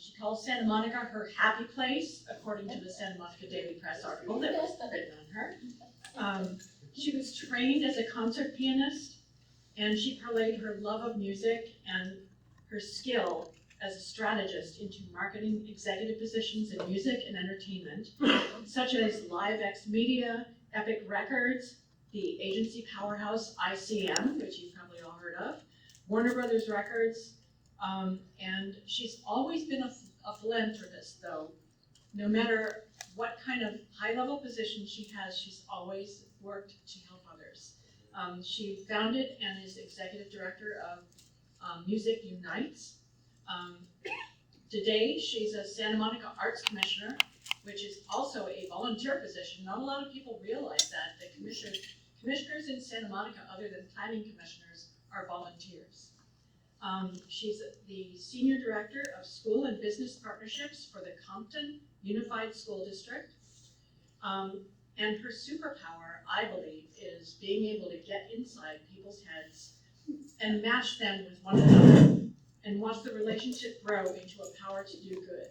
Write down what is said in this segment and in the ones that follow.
She calls Santa Monica her happy place, according to the Santa Monica Daily Press article that was written on her. She was trained as a concert pianist, and she parlayed her love of music and her skill as a strategist into marketing executive positions in music and entertainment, such as Live X Media, Epic Records, the agency powerhouse ICM, which you've probably all heard of, Warner Brothers Records, and she's always been a philanthropist, though. No matter what kind of high-level position she has, she's always worked to help others. She founded and is executive director of Music Unites. Today, she's a Santa Monica Arts Commissioner, which is also a volunteer position. Not a lot of people realize that. The commissioners in Santa Monica, other than planning commissioners, are volunteers. She's the Senior Director of School and Business Partnerships for the Compton Unified School District. And her superpower, I believe, is being able to get inside people's heads and match them with one another and watch the relationship grow into a power to do good,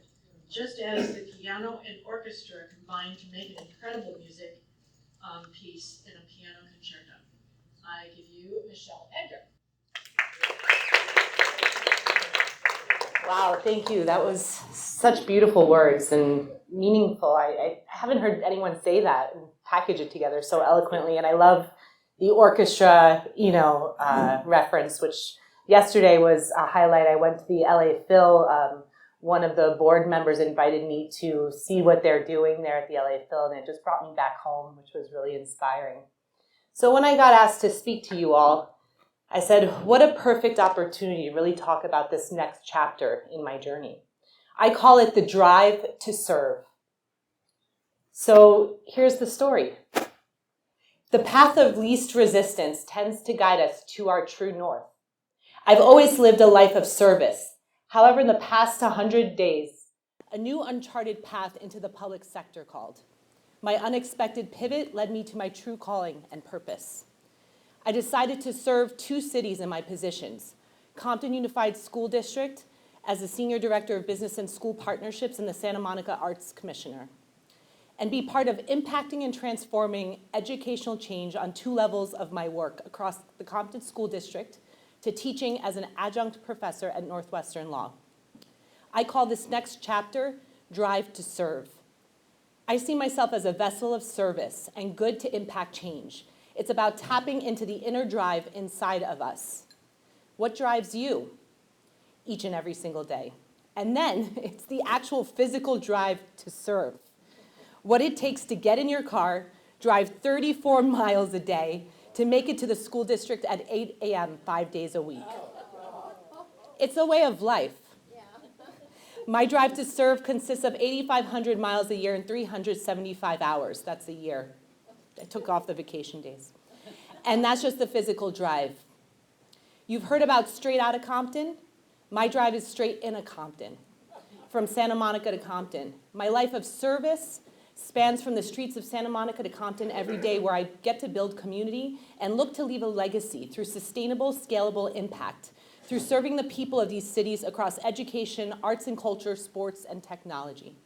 just as the piano and orchestra combine to make an incredible music piece in a piano concerto. I give you Michelle Edgar. Wow, thank you. That was such beautiful words and meaningful. I haven't heard anyone say that and package it together so eloquently. And I love the orchestra, reference, which yesterday was a highlight. I went to the LA Phil. One of the board members invited me to see what they're doing there at the LA Phil, and it just brought me back home, which was really inspiring. So when I got asked to speak to you all, I said, what a perfect opportunity to really talk about this next chapter in my journey. I call it the drive to serve. So here's the story. The path of least resistance tends to guide us to our true north. I've always lived a life of service. However, in the past 100 days, a new uncharted path into the public sector called. My unexpected pivot led me to my true calling and purpose. I decided to serve two cities in my positions, Compton Unified School District as the Senior Director of Business and School Partnerships and the Santa Monica Arts Commissioner, and be part of impacting and transforming educational change on two levels of my work across the Compton School District to teaching as an adjunct professor at Northwestern Law. I call this next chapter, Drive to Serve. I see myself as a vessel of service and good to impact change. It's about tapping into the inner drive inside of us. What drives you each and every single day? And then it's the actual physical drive to serve. What it takes to get in your car, drive 34 miles a day, to make it to the school district at 8 a.m. 5 days a week. It's a way of life. My drive to serve consists of 8,500 miles a year and 375 hours. That's a year. I took off the vacation days. And that's just the physical drive. You've heard about straight out of Compton. My drive is straight in a Compton, from Santa Monica to Compton. My life of service spans from the streets of Santa Monica to Compton every day, where I get to build community and look to leave a legacy through sustainable, scalable impact, through serving the people of these cities across education, arts and culture, sports, and technology.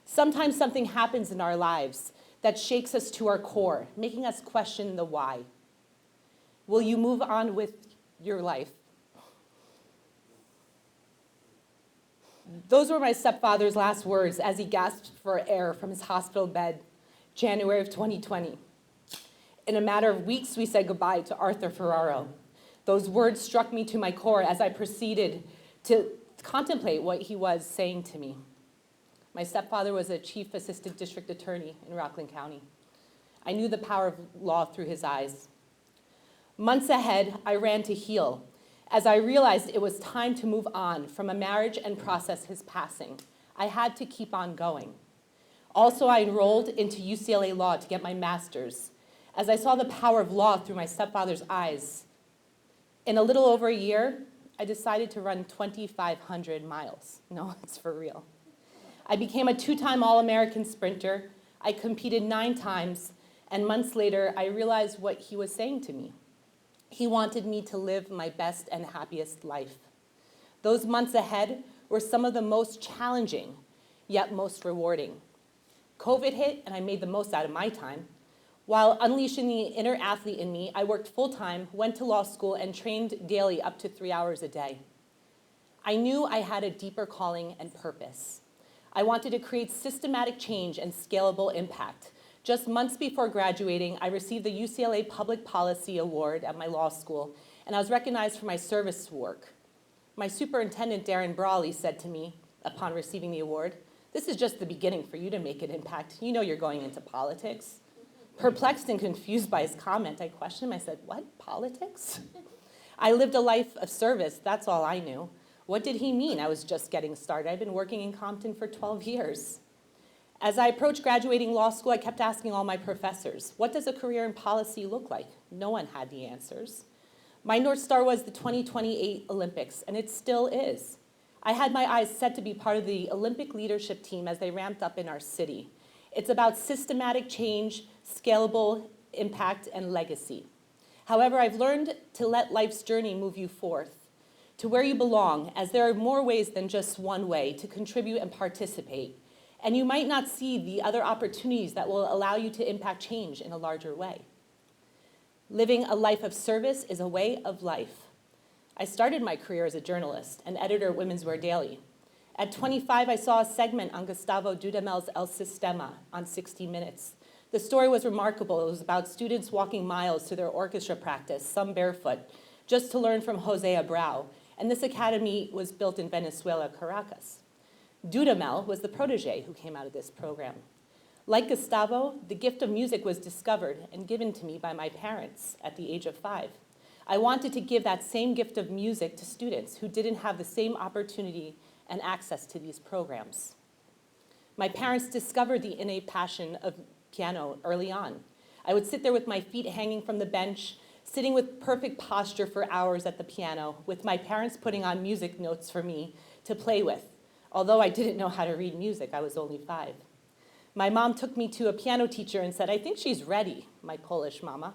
Sometimes something happens in our lives that shakes us to our core, making us question the why. Will you move on with your life? Those were my stepfather's last words as he gasped for air from his hospital bed, January of 2020. In a matter of weeks, we said goodbye to Arthur Ferraro. Those words struck me to my core as I proceeded to contemplate what he was saying to me. My stepfather was a chief assistant district attorney in Rockland County. I knew the power of law through his eyes. Months ahead, I ran to heal, as I realized it was time to move on from a marriage and process his passing. I had to keep on going. Also, I enrolled into UCLA Law to get my master's, as I saw the power of law through my stepfather's eyes. In a little over a year, I decided to run 2,500 miles. No, it's for real. I became a 2-time All-American sprinter. I competed 9 times, and months later, I realized what he was saying to me. He wanted me to live my best and happiest life. Those months ahead were some of the most challenging, yet most rewarding. COVID hit, and I made the most out of my time. While unleashing the inner athlete in me, I worked full-time, went to law school, and trained daily up to 3 hours a day. I knew I had a deeper calling and purpose. I wanted to create systematic change and scalable impact. Just months before graduating, I received the UCLA Public Policy Award at my law school, and I was recognized for my service work. My superintendent, Darren Brawley, said to me upon receiving the award, "This is just the beginning for you to make an impact. You know you're going into politics." Perplexed and confused by his comment, I questioned him. I said, "What, politics?" I lived a life of service, that's all I knew. What did he mean? I was just getting started. I've been working in Compton for 12 years. As I approached graduating law school, I kept asking all my professors, what does a career in policy look like? No one had the answers. My North Star was the 2028 Olympics, and it still is. I had my eyes set to be part of the Olympic leadership team as they ramped up in our city. It's about systematic change, scalable impact, and legacy. However, I've learned to let life's journey move you forth to where you belong, as there are more ways than just one way to contribute and participate. And you might not see the other opportunities that will allow you to impact change in a larger way. Living a life of service is a way of life. I started my career as a journalist and editor at Women's Wear Daily. At 25, I saw a segment on Gustavo Dudamel's El Sistema on 60 Minutes. The story was remarkable. It was about students walking miles to their orchestra practice, some barefoot, just to learn from Jose Abreu. And this academy was built in Venezuela, Caracas. Dudamel was the protege who came out of this program. Like Gustavo, the gift of music was discovered and given to me by my parents at the age of 5. I wanted to give that same gift of music to students who didn't have the same opportunity and access to these programs. My parents discovered the innate passion of piano early on. I would sit there with my feet hanging from the bench, sitting with perfect posture for hours at the piano, with my parents putting on music notes for me to play with. Although I didn't know how to read music, I was only 5. My mom took me to a piano teacher and said, "I think she's ready," my Polish mama.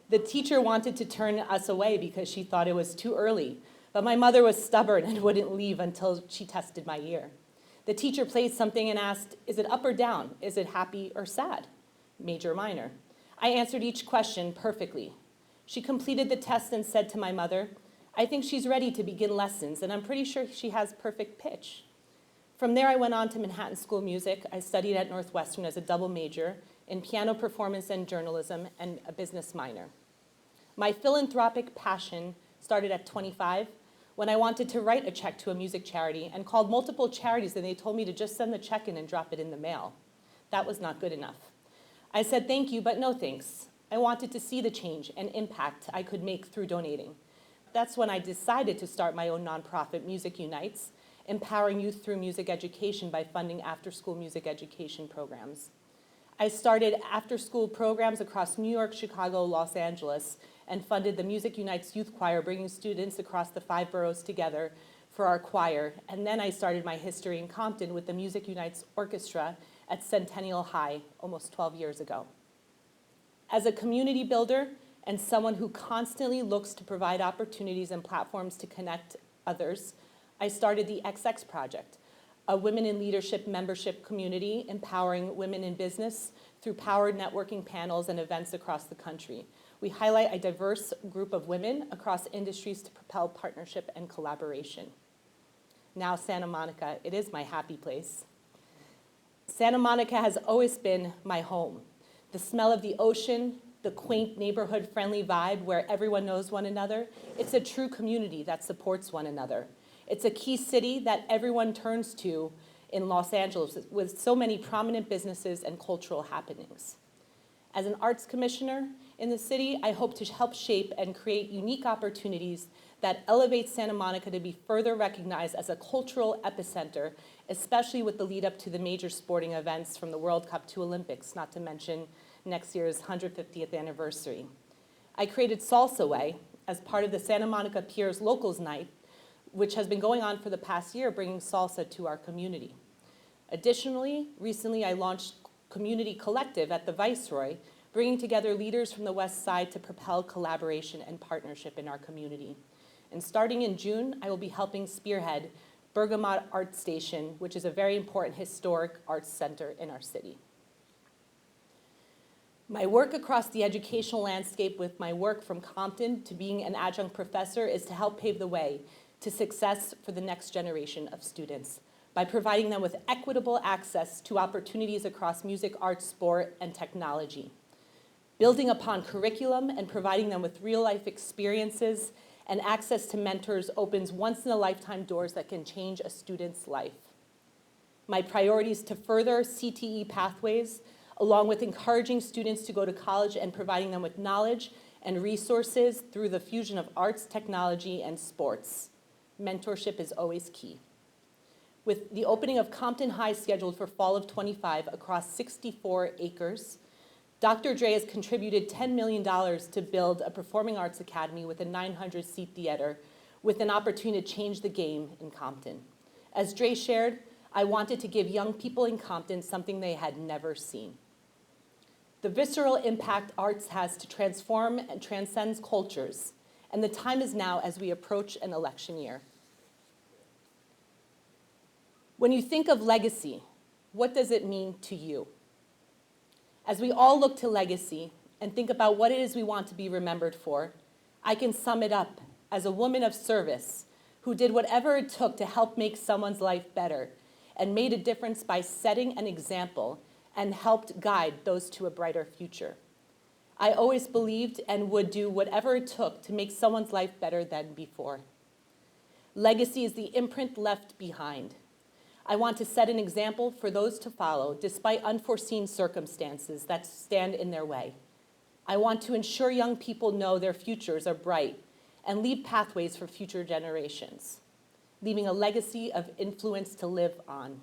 The teacher wanted to turn us away because she thought it was too early, but my mother was stubborn and wouldn't leave until she tested my ear. The teacher played something and asked, "Is it up or down? Is it happy or sad? Major, minor?" I answered each question perfectly. She completed the test and said to my mother, "I think she's ready to begin lessons, and I'm pretty sure she has perfect pitch." From there, I went on to Manhattan School of Music. I studied at Northwestern as a double major in piano performance and journalism and a business minor. My philanthropic passion started at 25 when I wanted to write a check to a music charity and called multiple charities, and they told me to just send the check in and drop it in the mail. That was not good enough. I said thank you, but no thanks. I wanted to see the change and impact I could make through donating. That's when I decided to start my own nonprofit, Music Unites, empowering youth through music education by funding after-school music education programs. I started after-school programs across New York, Chicago, Los Angeles, and funded the Music Unites Youth Choir, bringing students across the 5 boroughs together for our choir. And then I started my history in Compton with the Music Unites Orchestra at Centennial High almost 12 years ago. As a community builder and someone who constantly looks to provide opportunities and platforms to connect others, I started the XX Project, a women in leadership membership community empowering women in business through powered networking panels and events across the country. We highlight a diverse group of women across industries to propel partnership and collaboration. Now Santa Monica, it is my happy place. Santa Monica has always been my home. The smell of the ocean, the quaint neighborhood-friendly vibe where everyone knows one another. It's a true community that supports one another. It's a key city that everyone turns to in Los Angeles with so many prominent businesses and cultural happenings. As an arts commissioner in the city, I hope to help shape and create unique opportunities that elevate Santa Monica to be further recognized as a cultural epicenter, especially with the lead up to the major sporting events from the World Cup to Olympics, not to mention next year's 150th anniversary. I created Salsa Way as part of the Santa Monica Piers Locals Night, which has been going on for the past year, bringing salsa to our community. Additionally, recently I launched Community Collective at the Viceroy, bringing together leaders from the West Side to propel collaboration and partnership in our community. And starting in June, I will be helping spearhead Bergamot Art Station, which is a very important historic arts center in our city. My work across the educational landscape with my work from Compton to being an adjunct professor is to help pave the way to success for the next generation of students by providing them with equitable access to opportunities across music, art, sport, and technology, building upon curriculum and providing them with real-life experiences and access to mentors opens once-in-a-lifetime doors that can change a student's life. My priorities to further CTE pathways, along with encouraging students to go to college and providing them with knowledge and resources through the fusion of arts, technology, and sports. Mentorship is always key. With the opening of Compton High scheduled for fall of '25 across 64 acres, Dr. Dre has contributed $10 million to build a performing arts academy with a 900-seat theater with an opportunity to change the game in Compton. As Dre shared, I wanted to give young people in Compton something they had never seen. The visceral impact arts has to transform and transcends cultures, and the time is now as we approach an election year. When you think of legacy, what does it mean to you? As we all look to legacy and think about what it is we want to be remembered for, I can sum it up as a woman of service who did whatever it took to help make someone's life better and made a difference by setting an example and helped guide those to a brighter future. I always believed and would do whatever it took to make someone's life better than before. Legacy is the imprint left behind. I want to set an example for those to follow despite unforeseen circumstances that stand in their way. I want to ensure young people know their futures are bright and leave pathways for future generations, leaving a legacy of influence to live on.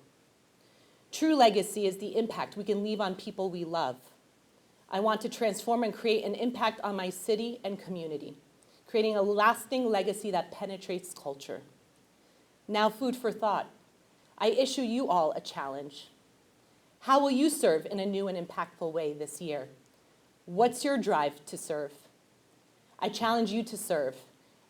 True legacy is the impact we can leave on people we love. I want to transform and create an impact on my city and community, creating a lasting legacy that penetrates culture. Now, food for thought. I issue you all a challenge. How will you serve in a new and impactful way this year? What's your drive to serve? I challenge you to serve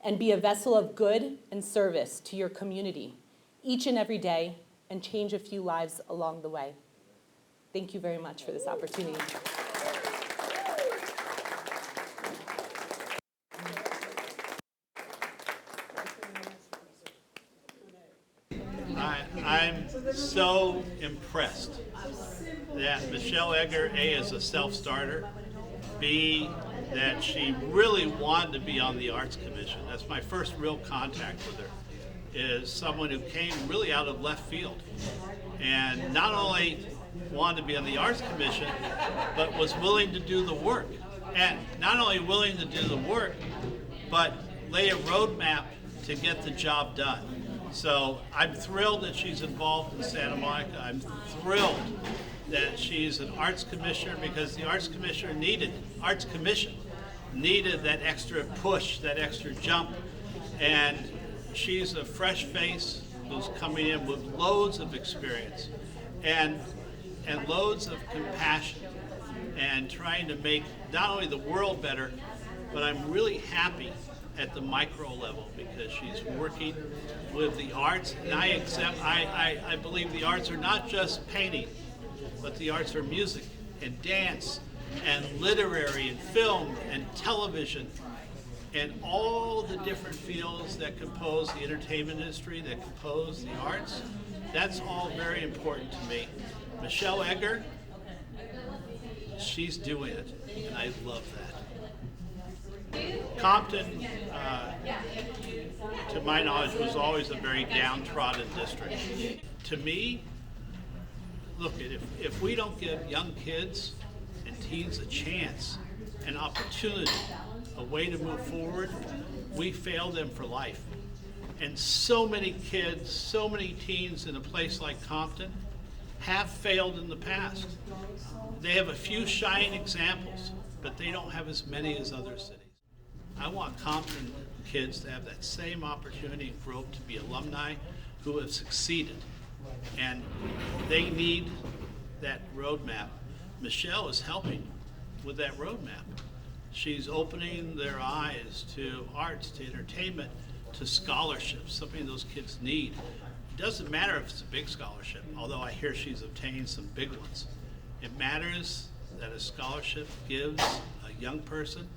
and be a vessel of good and service to your community each and every day and change a few lives along the way. Thank you very much for this opportunity. I'm so impressed that Michelle EDGAR, A, is a self-starter, B, that she really wanted to be on the Arts Commission. That's my first real contact with her, is someone who came really out of left field and not only wanted to be on the Arts Commission, but was willing to do the work. And not only willing to do the work, but lay a roadmap to get the job done. So I'm thrilled that she's involved in Santa Monica. I'm thrilled that she's an arts commissioner because the Arts Commission needed that extra push, that extra jump. And she's a fresh face who's coming in with loads of experience and loads of compassion and trying to make not only the world better, but I'm really happy at the micro level because she's working with the arts. And I believe the arts are not just painting, but the arts are music and dance and literary and film and television and all the different fields that compose the entertainment industry, that compose the arts. That's all very important to me. Michelle EDGAR, she's doing it, and I love that. Compton, to my knowledge, was always a very downtrodden district. To me, look, if we don't give young kids and teens a chance, an opportunity, a way to move forward, we fail them for life. And so many kids, so many teens in a place like Compton have failed in the past. They have a few shining examples, but they don't have as many as other cities. I want Compton kids to have that same opportunity and growth to be alumni who have succeeded. And they need that roadmap. Michelle is helping with that roadmap. She's opening their eyes to arts, to entertainment, to scholarships, something those kids need. doesn't matter if it's a big scholarship, although I hear she's obtained some big ones. It matters that a scholarship gives a young person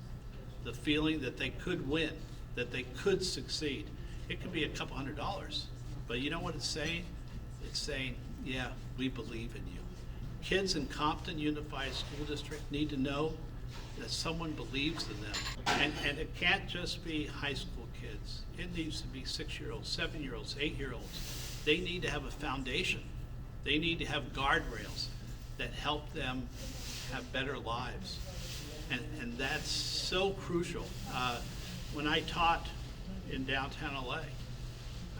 the feeling that they could win, that they could succeed. It could be a couple $100, but you know what it's saying? It's saying, yeah, we believe in you. Kids in Compton Unified School District need to know that someone believes in them. And it can't just be high school kids. It needs to be 6-year-olds, 7-year-olds, 8-year-olds. They need to have a foundation. They need to have guardrails that help them have better lives. And that's so crucial. When I taught in downtown LA,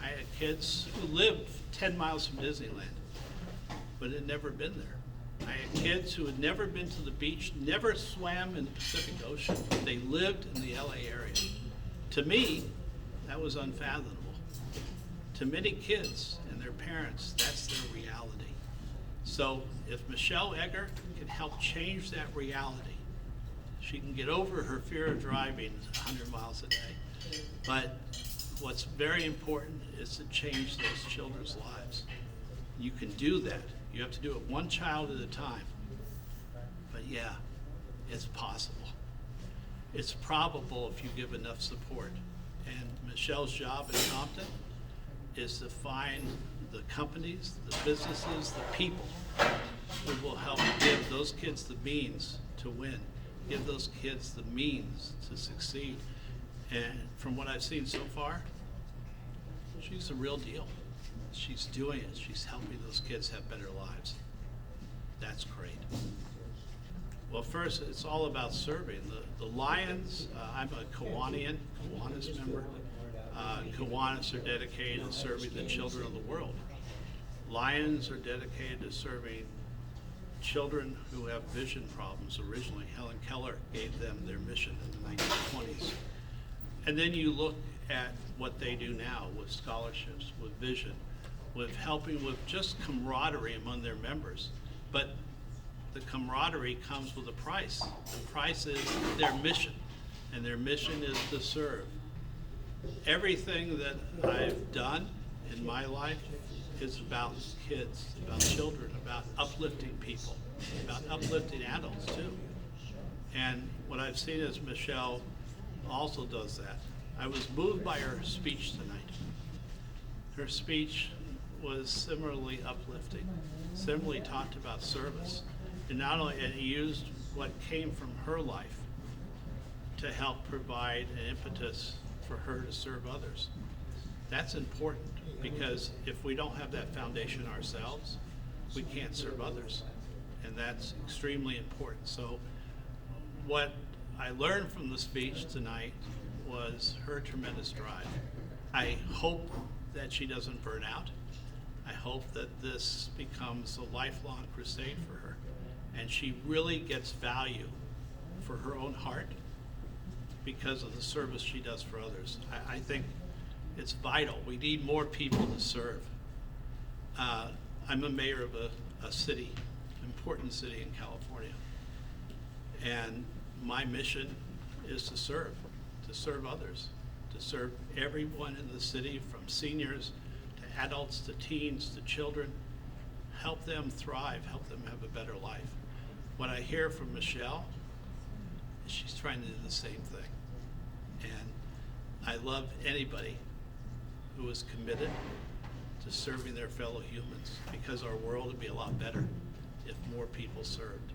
I had kids who lived 10 miles from Disneyland, but had never been there. I had kids who had never been to the beach, never swam in the Pacific Ocean. They lived in the LA area. To me, that was unfathomable. To many kids and their parents, that's their reality. So if Michelle EDGAR can help change that reality, she can get over her fear of driving 100 miles a day. But what's very important is to change those children's lives. You can do that. You have to do it one child at a time. But yeah, it's possible. It's probable if you give enough support. And Michelle's job in Compton is to find the companies, the businesses, the people who will help give those kids the means to win, give those kids the means to succeed. And from what I've seen so far, she's the real deal. She's doing it. She's helping those kids have better lives. That's great. Well, first, it's all about serving. The Lions, I'm a Kiwanis member. Kiwanis are dedicated to serving the children of the world. Lions are dedicated to serving children who have vision problems. Originally, Helen Keller gave them their mission in the 1920s. And then you look at what they do now with scholarships, with vision, with helping with just camaraderie among their members. But the camaraderie comes with a price. The price is their mission, and their mission is to serve. Everything that I've done in my life is about kids, about children, about uplifting people, about uplifting adults too. And what I've seen is Michelle also does that. I was moved by her speech tonight. Her speech was similarly uplifting, similarly talked about service, and not only, and used what came from her life to help provide an impetus for her to serve others. That's important, because if we don't have that foundation ourselves, we can't serve others, and that's extremely important. So what I learned from the speech tonight was her tremendous drive. I hope that she doesn't burn out. I hope that this becomes a lifelong crusade for her, and she really gets value for her own heart because of the service she does for others. I think it's vital. We need more people to serve. I'm a mayor of a city, important city in California, and my mission is to serve others, to serve everyone in the city, from seniors to adults to teens to children, help them thrive, help them have a better life. What I hear from Michelle is she's trying to do the same thing. And I love anybody who is committed to serving their fellow humans, because our world would be a lot better if more people served.